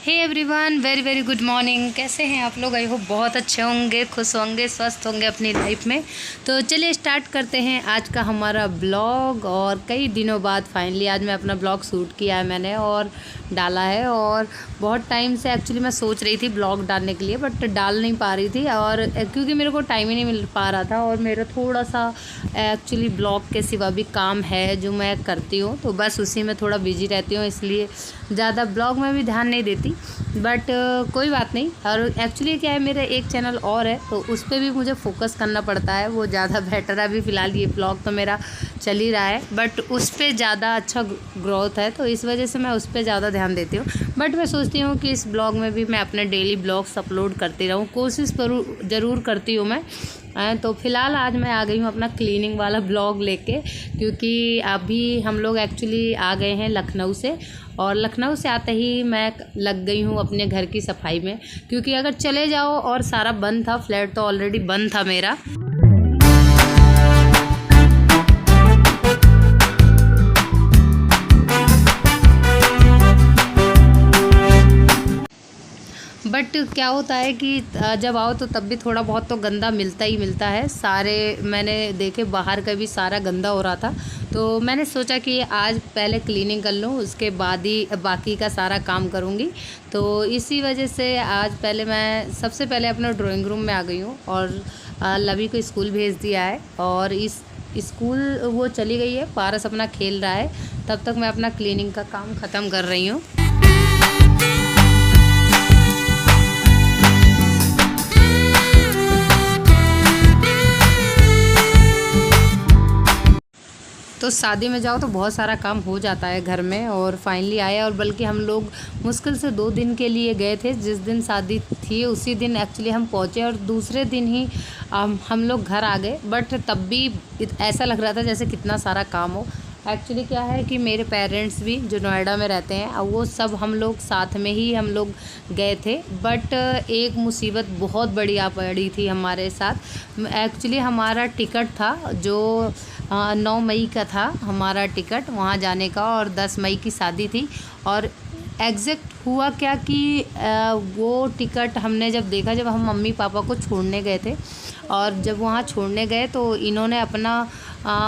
हे everyone, very very good morning. कैसे हैं आप लोग? आई होप बहुत अच्छे होंगे, खुश होंगे, स्वस्थ होंगे अपनी लाइफ में। तो चलिए स्टार्ट करते हैं आज का हमारा ब्लॉग। और कई दिनों बाद फाइनली आज मैं अपना ब्लॉग शूट किया है मैंने और डाला है। और बहुत टाइम से एक्चुअली मैं सोच रही थी ब्लॉग डालने के लिए, बट डाल नहीं पा रही थी और क्योंकि मेरे को टाइम ही नहीं मिल पा रहा था। और मेरा थोड़ा सा एक्चुअली ब्लॉग के सिवा भी काम है जो मैं करती हूँ, तो बस उसी में थोड़ा बिजी रहती हूँ, इसलिए ज़्यादा ब्लॉग में भी ध्यान नहीं देती। बट कोई बात नहीं। और एक्चुअली क्या है, मेरा एक चैनल और है तो उस पर भी मुझे फोकस करना पड़ता है, वो ज़्यादा बेटर है। अभी फ़िलहाल ये ब्लॉग तो मेरा चल ही रहा है, बट उस पर ज़्यादा अच्छा ग्रोथ है, तो इस वजह से मैं उस पर ज़्यादा ध्यान देती हूँ। बट मैं सोचती हूँ कि इस ब्लॉग में भी मैं अपने डेली ब्लॉग्स अपलोड करती रहूँ, कोशिश ज़रूर करती हूँ मैं। तो फ़िलहाल आज मैं आ गई हूँ अपना क्लीनिंग वाला ब्लॉग लेके, क्योंकि अभी हम लोग एक्चुअली आ गए हैं लखनऊ से। और लखनऊ से आते ही मैं लग गई हूँ अपने घर की सफाई में, क्योंकि अगर चले जाओ और सारा बंद था, फ्लैट तो ऑलरेडी बंद था मेरा। बट क्या होता है कि जब आओ तो तब भी थोड़ा बहुत तो गंदा मिलता ही मिलता है। सारे मैंने देखे बाहर का भी सारा गंदा हो रहा था, तो मैंने सोचा कि आज पहले क्लीनिंग कर लूँ, उसके बाद ही बाकी का सारा काम करूँगी। तो इसी वजह से आज पहले मैं सबसे पहले अपने ड्राइंग रूम में आ गई हूँ और लवी को स्कूल भेज दिया है। और इस स्कूल वो चली गई है, पारस अपना खेल रहा है, तब तक मैं अपना क्लीनिंग का काम ख़त्म कर रही हूँ। तो शादी में जाओ तो बहुत सारा काम हो जाता है घर में, और फाइनली आया। और बल्कि हम लोग मुश्किल से 2 दिन के लिए गए थे, जिस दिन शादी थी उसी दिन एक्चुअली हम पहुँचे और दूसरे दिन ही हम लोग घर आ गए। बट तब भी ऐसा लग रहा था जैसे कितना सारा काम हो। एक्चुअली क्या है कि मेरे पेरेंट्स भी जो नोएडा में रहते हैं, वो सब हम लोग साथ में ही हम लोग गए थे। बट एक मुसीबत बहुत बड़ी आ पड़ी थी हमारे साथ। एक्चुअली हमारा टिकट था जो 9 मई का था हमारा टिकट वहाँ जाने का, और 10 मई की शादी थी। और एग्जैक्ट हुआ क्या कि वो टिकट हमने जब देखा, जब हम मम्मी पापा को छोड़ने गए थे, और जब वहाँ छोड़ने गए तो इन्होंने अपना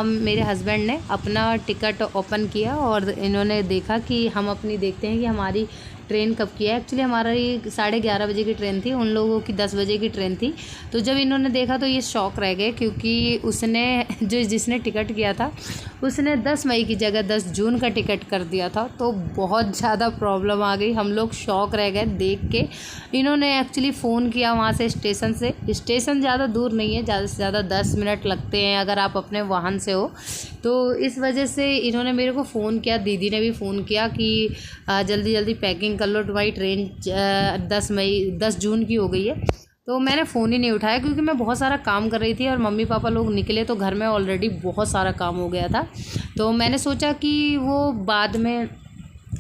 मेरे हस्बैंड ने अपना टिकट ओपन किया और इन्होंने देखा कि हम अपनी देखते हैं कि हमारी ट्रेन कब की है। एक्चुअली हमारी 11:30 बजे की ट्रेन थी, उन लोगों की 10 बजे की ट्रेन थी। तो जब इन्होंने देखा तो ये शॉक रह गए, क्योंकि जिसने टिकट किया था उसने 10 मई की जगह 10 जून का टिकट कर दिया था। तो बहुत ज़्यादा प्रॉब्लम आ गई, हम लोग शॉक रह गए देख के। इन्होंने एक्चुअली फ़ोन किया वहाँ से, स्टेशन से। स्टेशन ज़्यादा दूर नहीं है, ज़्यादा से ज़्यादा 10 मिनट लगते हैं अगर आप अपने वाहन से हो। तो इस वजह से इन्होंने मेरे को फ़ोन किया, दीदी ने भी फ़ोन किया कि जल्दी जल्दी पैकिंग कर लो, तुम्हारी ट्रेन 10 जून की हो गई है। तो मैंने फ़ोन ही नहीं उठाया, क्योंकि मैं बहुत सारा काम कर रही थी और मम्मी पापा लोग निकले तो घर में ऑलरेडी बहुत सारा काम हो गया था। तो मैंने सोचा कि वो बाद में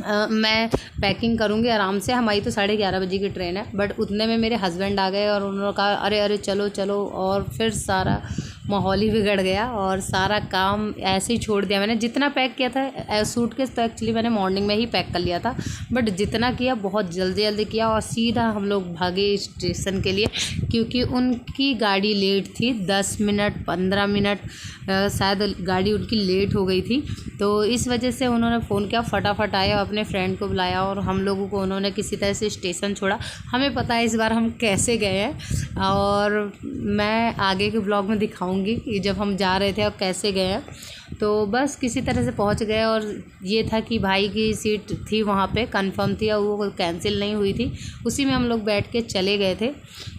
मैं पैकिंग करूँगी आराम से। हमारी तो 11:30 बजे की ट्रेन है। बट उतने में मेरे हस्बैंड आ गए और उन्होंने कहा अरे अरे चलो चलो, और फिर सारा माहौल ही बिगड़ गया और सारा काम ऐसे ही छोड़ दिया मैंने। जितना पैक किया था सूटकेस, तो एक्चुअली मैंने मॉर्निंग में ही पैक कर लिया था, बट जितना किया बहुत जल्दी जल्दी किया और सीधा हम लोग भागे स्टेशन के लिए, क्योंकि उनकी गाड़ी लेट थी। 10 मिनट 15 मिनट शायद गाड़ी उनकी लेट हो गई थी। तो इस वजह से उन्होंने फ़ोन किया, फटाफट आए, अपने फ्रेंड को बुलाया और हम लोगों को उन्होंने किसी तरह से स्टेशन छोड़ा। हमें पता है इस बार हम कैसे गए हैं, और मैं आगे के ब्लॉग में दिखाऊंगी कि जब हम जा रहे थे और कैसे गए हैं। तो बस किसी तरह से पहुंच गए, और ये था कि भाई की सीट थी वहाँ पे, कंफर्म थी और वो कैंसिल नहीं हुई थी, उसी में हम लोग बैठ के चले गए थे।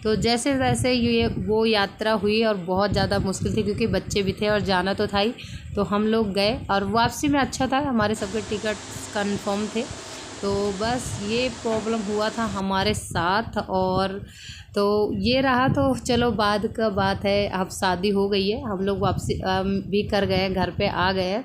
तो जैसे तैसे वो यात्रा हुई और बहुत ज़्यादा मुश्किल थी, क्योंकि बच्चे भी थे और जाना तो था ही। तो हम लोग गए और वापसी में अच्छा था, हमारे सबके टिकट कंफर्म थे। तो बस ये प्रॉब्लम हुआ था हमारे साथ, और तो ये रहा। तो चलो बाद का बात है, अब शादी हो गई है, हम लोग वापसी भी कर गए, घर पे आ गए हैं।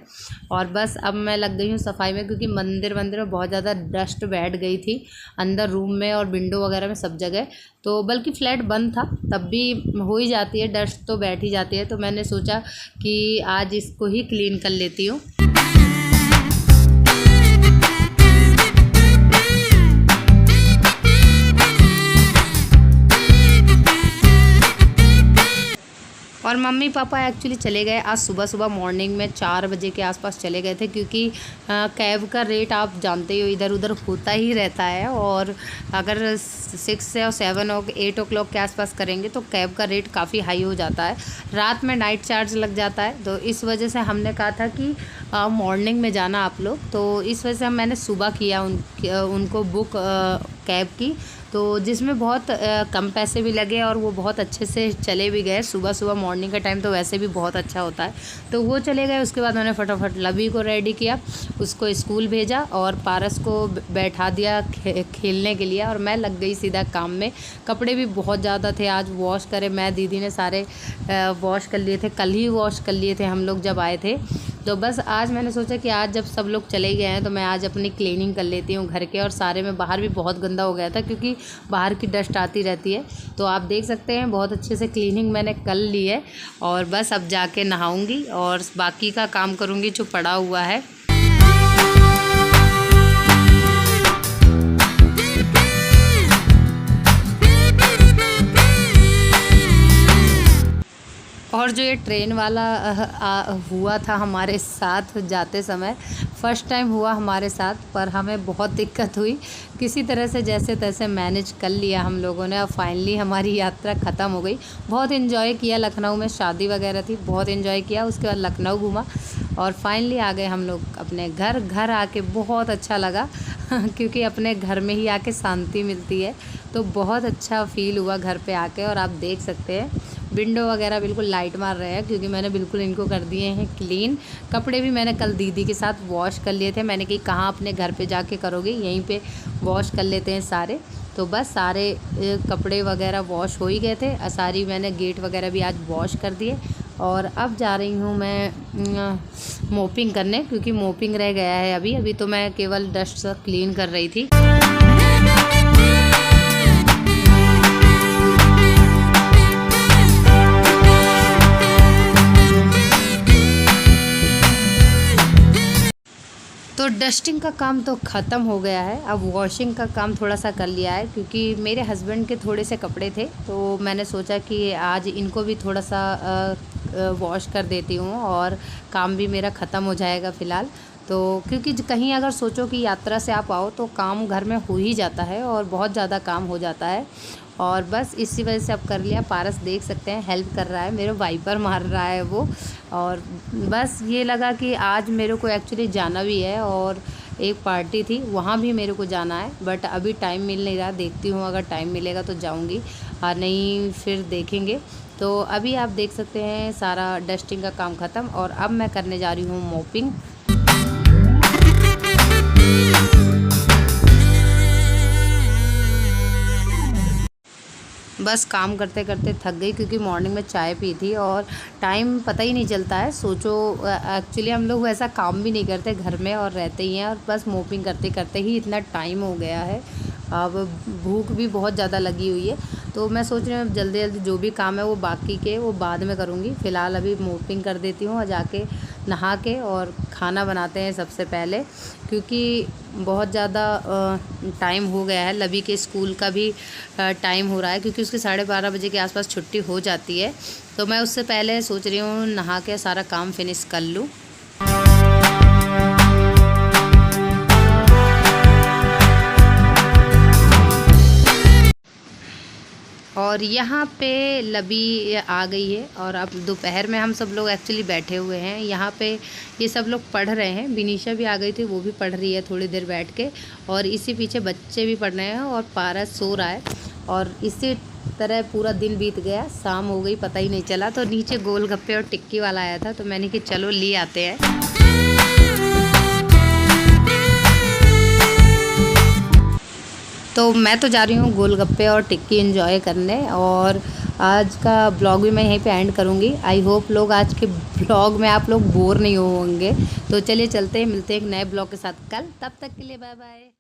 और बस अब मैं लग गई हूँ सफाई में, क्योंकि मंदिर में बहुत ज़्यादा डस्ट बैठ गई थी अंदर रूम में और विंडो वगैरह में सब जगह। तो बल्कि फ्लैट बंद था तब भी हो ही जाती है, डस्ट तो बैठ ही जाती है। तो मैंने सोचा कि आज इसको ही क्लीन कर लेती हूँ। और मम्मी पापा एक्चुअली चले गए आज सुबह मॉर्निंग में 4 बजे के आसपास चले गए थे, क्योंकि कैब का रेट आप जानते हो इधर उधर होता ही रहता है। और अगर 6 और 7 और 8 ओ क्लॉक के आसपास करेंगे तो कैब का रेट काफ़ी हाई हो जाता है, रात में नाइट चार्ज लग जाता है। तो इस वजह से हमने कहा था कि मॉर्निंग में जाना आप लोग, तो इस वजह से मैंने सुबह किया उनको बुक कैब की, तो जिसमें बहुत कम पैसे भी लगे और वो बहुत अच्छे से चले भी गए। सुबह मॉर्निंग का टाइम तो वैसे भी बहुत अच्छा होता है, तो वो चले गए। उसके बाद मैंने फटाफट लवी को रेडी किया, उसको स्कूल भेजा और पारस को बैठा दिया खेलने के लिए, और मैं लग गई सीधा काम में। कपड़े भी बहुत ज़्यादा थे आज वॉश करे, मैं दीदी ने सारे वॉश कर लिए थे, कल ही वॉश कर लिए थे हम लोग जब आए थे। तो बस आज मैंने सोचा कि आज जब सब लोग चले गए हैं तो मैं आज अपनी क्लीनिंग कर लेती हूँ घर के और सारे में। बाहर भी बहुत गंदा हो गया था क्योंकि बाहर की डस्ट आती रहती है, तो आप देख सकते हैं बहुत अच्छे से क्लीनिंग मैंने कर ली है। और बस अब जाके नहाऊंगी और बाकी का काम करूँगी जो पड़ा हुआ है। और जो ये ट्रेन वाला हुआ था हमारे साथ जाते समय, फ़र्स्ट टाइम हुआ हमारे साथ, पर हमें बहुत दिक्कत हुई। किसी तरह से जैसे तैसे मैनेज कर लिया हम लोगों ने और फाइनली हमारी यात्रा ख़त्म हो गई। बहुत इन्जॉय किया, लखनऊ में शादी वगैरह थी, बहुत इन्जॉय किया। उसके बाद लखनऊ घूमा और फाइनली आ गए हम लोग अपने घर। घर आके बहुत अच्छा लगा क्योंकि अपने घर में ही आके शांति मिलती है, तो बहुत अच्छा फ़ील हुआ घर पे आके। और आप देख सकते हैं विंडो वगैरह बिल्कुल लाइट मार रहे हैं क्योंकि मैंने बिल्कुल इनको कर दिए हैं क्लीन। कपड़े भी मैंने कल दीदी के साथ वॉश कर लिए थे, मैंने कही कहाँ अपने घर पे जाके करोगे, यहीं पे वॉश कर लेते हैं सारे। तो बस सारे कपड़े वगैरह वॉश हो ही गए थे, सारी मैंने गेट वगैरह भी आज वॉश कर दिए। और अब जा रही हूँ मैं मोपिंग करने, क्योंकि मोपिंग रह गया है अभी तो मैं केवल डस्ट से क्लीन कर रही थी। तो डस्टिंग का काम तो ख़त्म हो गया है, अब वॉशिंग का काम थोड़ा सा कर लिया है, क्योंकि मेरे हस्बैंड के थोड़े से कपड़े थे, तो मैंने सोचा कि आज इनको भी थोड़ा सा वॉश कर देती हूँ और काम भी मेरा ख़त्म हो जाएगा फ़िलहाल। तो क्योंकि कहीं अगर सोचो कि यात्रा से आप आओ तो काम घर में हो ही जाता है और बहुत ज़्यादा काम हो जाता है, और बस इसी वजह से अब कर लिया। पारस देख सकते हैं हेल्प कर रहा है, मेरे वाइपर मार रहा है वो। और बस ये लगा कि आज मेरे को एक्चुअली जाना भी है और एक पार्टी थी वहाँ भी मेरे को जाना है, बट अभी टाइम मिल नहीं रहा। देखती हूँ अगर टाइम मिलेगा तो जाऊँगी, और नहीं फिर देखेंगे। तो अभी आप देख सकते हैं सारा डस्टिंग का काम ख़त्म, और अब मैं करने जा रही हूँ मोपिंग। बस काम करते करते थक गई, क्योंकि मॉर्निंग में चाय पी थी और टाइम पता ही नहीं चलता है। सोचो एक्चुअली हम लोग वैसा काम भी नहीं करते घर में और रहते ही हैं, और बस मोपिंग करते करते ही इतना टाइम हो गया है। अब भूख भी बहुत ज़्यादा लगी हुई है, तो मैं सोच रही हूँ जल्दी जल्दी जो भी काम है वो बाकी के वो बाद में करूँगी। फ़िलहाल अभी मोपिंग कर देती हूँ और जाके नहा के और खाना बनाते हैं सबसे पहले, क्योंकि बहुत ज़्यादा टाइम हो गया है। लवी के स्कूल का भी टाइम हो रहा है, क्योंकि उसकी 12:30 बजे के आसपास छुट्टी हो जाती है, तो मैं उससे पहले सोच रही हूँ नहा के सारा काम फिनिश कर लूँ। और यहाँ पे लबी आ गई है, और अब दोपहर में हम सब लोग एक्चुअली बैठे हुए हैं यहाँ पे। ये सब लोग पढ़ रहे हैं, बिनीशा भी आ गई थी, वो भी पढ़ रही है थोड़ी देर बैठ के, और इसी पीछे बच्चे भी पढ़ रहे हैं, और पारस सो रहा है। और इसी तरह पूरा दिन बीत गया, शाम हो गई पता ही नहीं चला। तो नीचे गोलगप्पे और टिक्की वाला आया था, तो मैंने कि चलो ले आते हैं। तो मैं तो जा रही हूँ गोलगप्पे और टिक्की एंजॉय करने, और आज का ब्लॉग भी मैं यहीं पे एंड करूँगी। आई होप लोग आज के ब्लॉग में आप लोग बोर नहीं होंगे। तो चलिए चलते हैं, मिलते हैं एक नए ब्लॉग के साथ कल, तब तक के लिए बाय बाय।